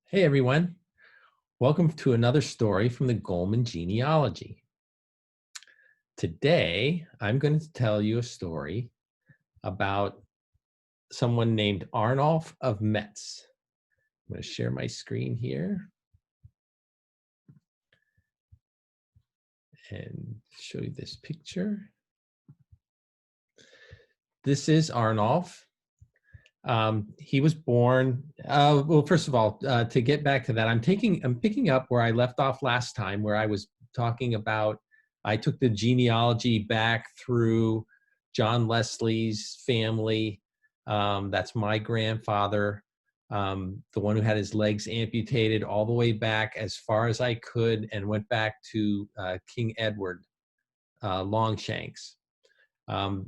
Hey everyone, welcome to another story from the Goleman Genealogy. Today, I'm going to tell you a story about someone named Arnulf of Metz. I'm going to share my screen here and show you this picture. This is Arnulf. He was born, well, first of all, to get back to that, I'm picking up where I left off last time, where I was talking about, I took the genealogy back through John Leslie's family. That's my grandfather, the one who had his legs amputated, all the way back as far as I could, and went back to King Edward, Longshanks.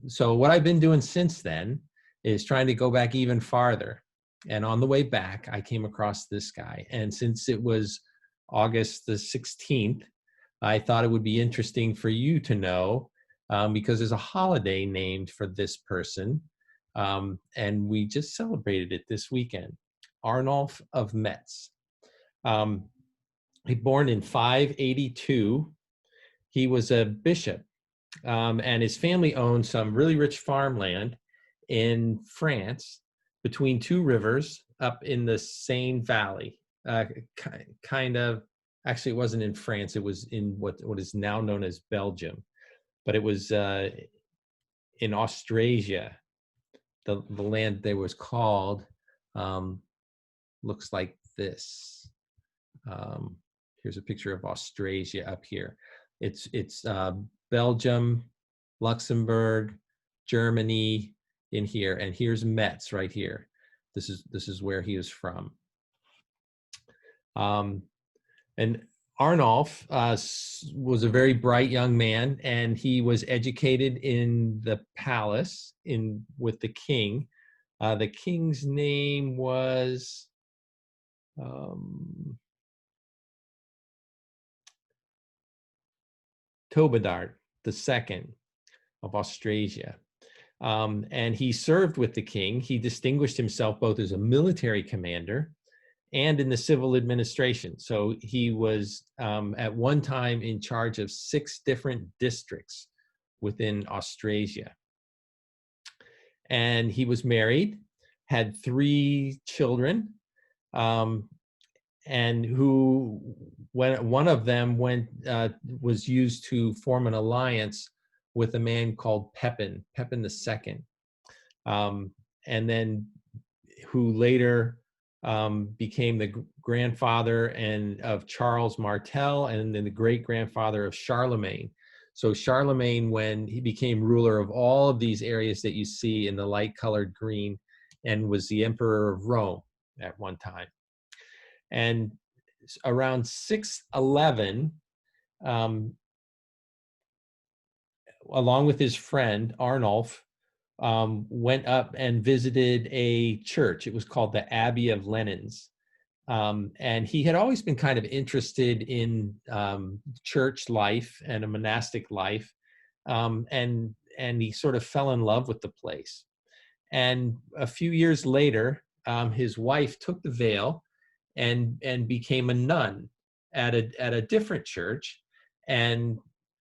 So what I've been doing since then is trying to go back even farther. And on the way back, I came across this guy. And since it was August the 16th, I thought it would be interesting for you to know, because there's a holiday named for this person. And we just celebrated it this weekend. Arnulf of Metz. He born in 582. He was a bishop, and his family owned some really rich farmland in France between two rivers up in the Seine Valley. Kind of, actually, it wasn't in France. It was in what is now known as Belgium, but it was in Austrasia. The land there was called, looks like this. Here's a picture of Austrasia up here. It's Belgium, Luxembourg, Germany in here, and here's Metz right here. This is where he is from. And Arnulf was a very bright young man, and he was educated in the palace with the king. The king's name was Tobadart II of Austrasia. And he served with the king. He distinguished himself both as a military commander and in the civil administration. So he was at one time in charge of 6 different districts within Austrasia. And he was married, had 3 children, and who, when one of them was used to form an alliance with a man called Pepin II, and then who later became the grandfather of Charles Martel, and then the great-grandfather of Charlemagne. So Charlemagne, when he became ruler of all of these areas that you see in the light-colored green, and was the emperor of Rome at one time. And around 611, along with his friend Arnulf, went up and visited a church. It was called the Abbey of Lenins. And he had always been kind of interested in church life and a monastic life. And he sort of fell in love with the place. And a few years later, his wife took the veil and became a nun at a different church. And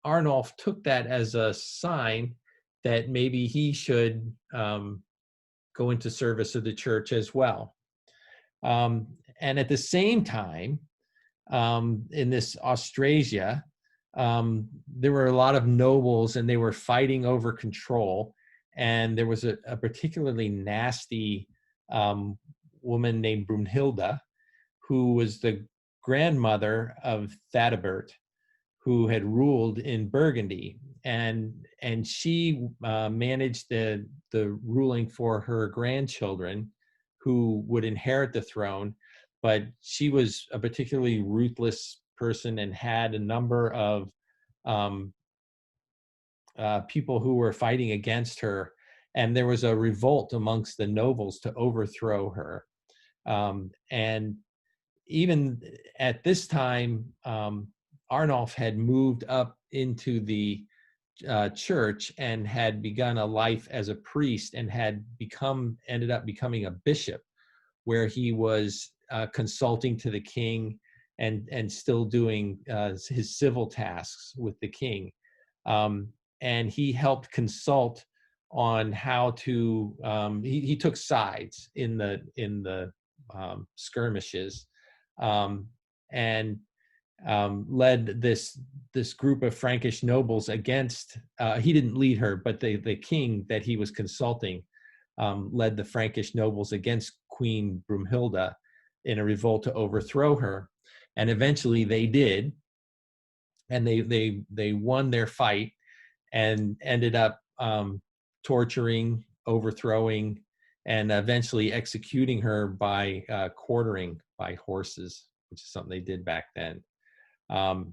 Arnulf took that as a sign that maybe he should go into service of the church as well. And at the same time, in this Austrasia, there were a lot of nobles, and they were fighting over control. And there was a particularly nasty woman named Brunhilde, who was the grandmother of Thadibert, who had ruled in Burgundy, and she managed the ruling for her grandchildren, who would inherit the throne. But she was a particularly ruthless person and had a number of people who were fighting against her, and there was a revolt amongst the nobles to overthrow her. And even at this time, Arnulf had moved up into the church and had begun a life as a priest, and had ended up becoming a bishop, where he was consulting to the king and still doing his civil tasks with the king. And he helped consult on how to, he took sides in the skirmishes, and led this group of Frankish nobles against, he didn't lead her, but the king that he was consulting led the Frankish nobles against Queen Brunhilde in a revolt to overthrow her. And eventually they did, and they won their fight and ended up torturing, overthrowing, and eventually executing her by quartering by horses, which is something they did back then. And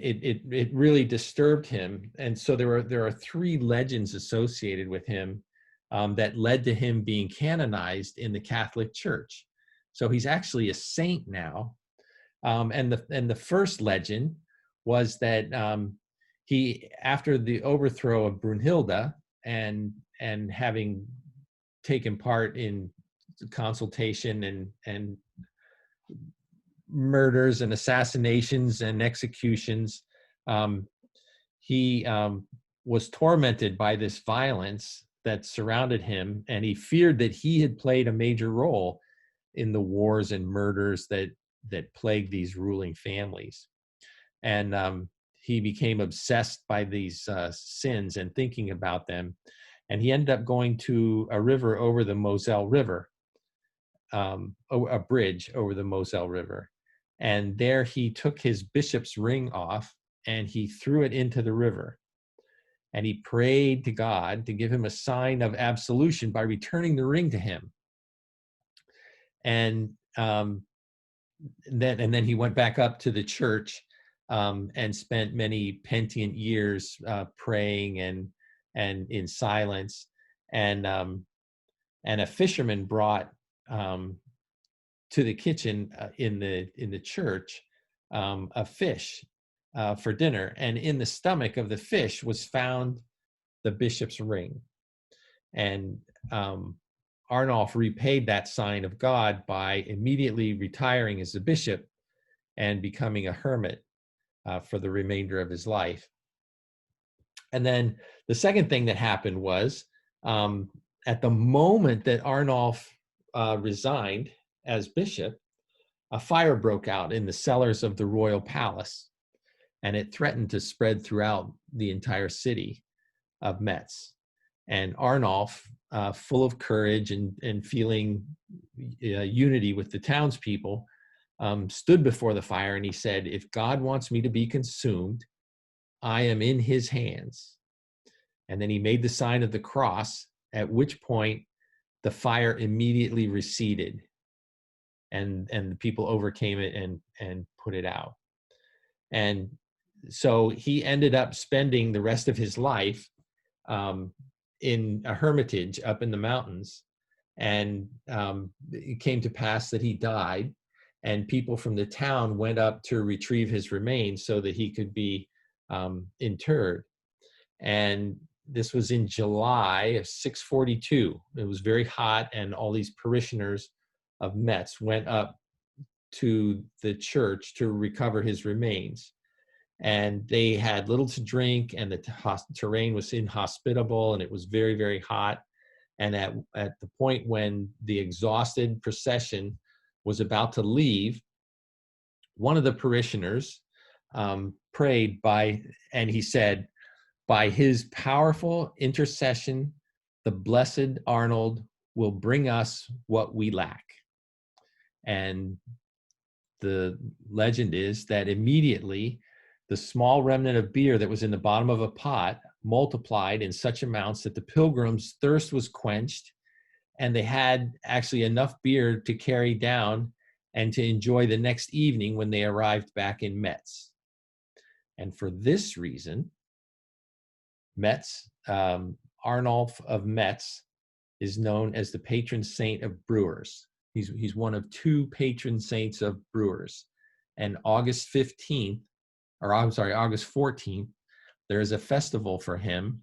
it really disturbed him. And so there are three legends associated with him that led to him being canonized in the Catholic Church. So he's actually a saint now. And the first legend was that he, after the overthrow of Brunhilde and having taken part in consultation and murders and assassinations and executions, he was tormented by this violence that surrounded him, and he feared that he had played a major role in the wars and murders that plagued these ruling families. And he became obsessed by these sins and thinking about them. And he ended up going to a river over the Moselle River, a bridge over the Moselle River. And there he took his bishop's ring off and he threw it into the river. And he prayed to God to give him a sign of absolution by returning the ring to him. And then he went back up to the church and spent many penitential years praying and in silence. And a fisherman brought to the kitchen in the church a fish for dinner, and in the stomach of the fish was found the bishop's ring. And Arnulf repaid that sign of God by immediately retiring as a bishop and becoming a hermit for the remainder of his life. And then the second thing that happened was, at the moment that Arnulf resigned as bishop, a fire broke out in the cellars of the royal palace, and it threatened to spread throughout the entire city of Metz. And Arnulf, full of courage and feeling unity with the townspeople, stood before the fire and he said, "If God wants me to be consumed, I am in his hands." And then he made the sign of the cross, at which point the fire immediately receded and the people overcame it and put it out. And so he ended up spending the rest of his life in a hermitage up in the mountains. And it came to pass that he died, and people from the town went up to retrieve his remains so that he could be interred. And this was in July of 642. It was very hot, and all these parishioners of Metz went up to the church to recover his remains. And they had little to drink, and the terrain was inhospitable, and it was very, very hot. And at the point when the exhausted procession was about to leave, one of the parishioners prayed and he said, "By his powerful intercession, the blessed Arnold will bring us what we lack." And the legend is that immediately the small remnant of beer that was in the bottom of a pot multiplied in such amounts that the pilgrims' thirst was quenched, and they had actually enough beer to carry down and to enjoy the next evening when they arrived back in Metz. And for this reason, Metz, Arnulf of Metz, is known as the patron saint of brewers. He's one of two patron saints of brewers. And August 14th, there is a festival for him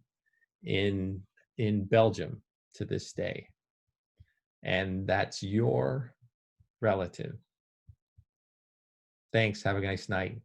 in Belgium to this day. and that's your relative. Thanks. Have a nice night.